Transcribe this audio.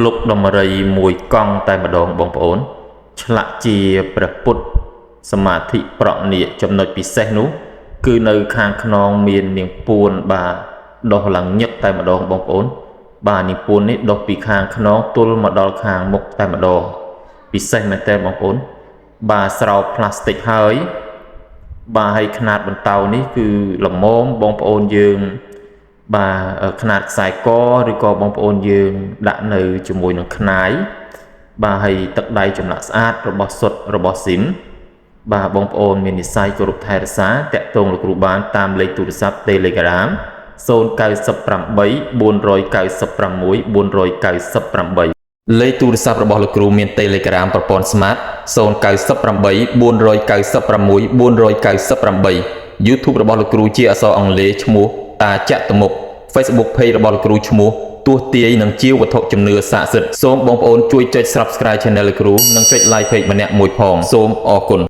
លុកដំរីមួយកង់តែម្ដងបងប្អូនឆ្លាក់ជាព្រះពុទ្ធសមាធិប្រណិចំណុចពិសេសនោះគឺនៅខាងខ្នងមាននាងពួនបាទដុសឡើងញឹកតែម្ដងបងប្អូនបាទនាងពួននេះដុសពីខាងខ្នងទល់មកដល់ខាងមុខតែម្ដងពិសេសមែនតើបងប្អូនបាទស្រោបផ្លាស្ទិកហើយបាទហើយຂະຫນາດបន្តោនេះគឺល្មមបងប្អូនយើងបាទຂະຫນາດខ្សែកឬក៏បងប្អូនយើងដាក់នៅជាមួយនឹងខ្នាយបាទហើយទឹកដៃចម្លាក់ស្អាតរបស់សុទ្ធរបស់ស៊ីមបាទបងប្អូនមាននិស្ស័យគោរពថែរក្សាតាក់ទងលោកគ្រូបានតាមលេខទូរស័ព្ទ Telegram 098 496 498 លេខទូរស័ព្ទរបស់លោកគ្រូមាន Telegram ប្រព័ន្ធ Smart 098 496 498 YouTube របស់លោកគ្រូជាអក្សរអង់គ្លេសឈ្មោះតាចតុមុខ Facebook Page របស់លោកគ្រូឈ្មោះទស្សទាយនឹងជាវត្ថុជំនឿស័ក្តិសិទ្ធិសូមបងប្អូនជួយចុច Subscribe Channel លោកគ្រូនិងចុច Like Page ម្នាក់មួយផងសូមអរគុណ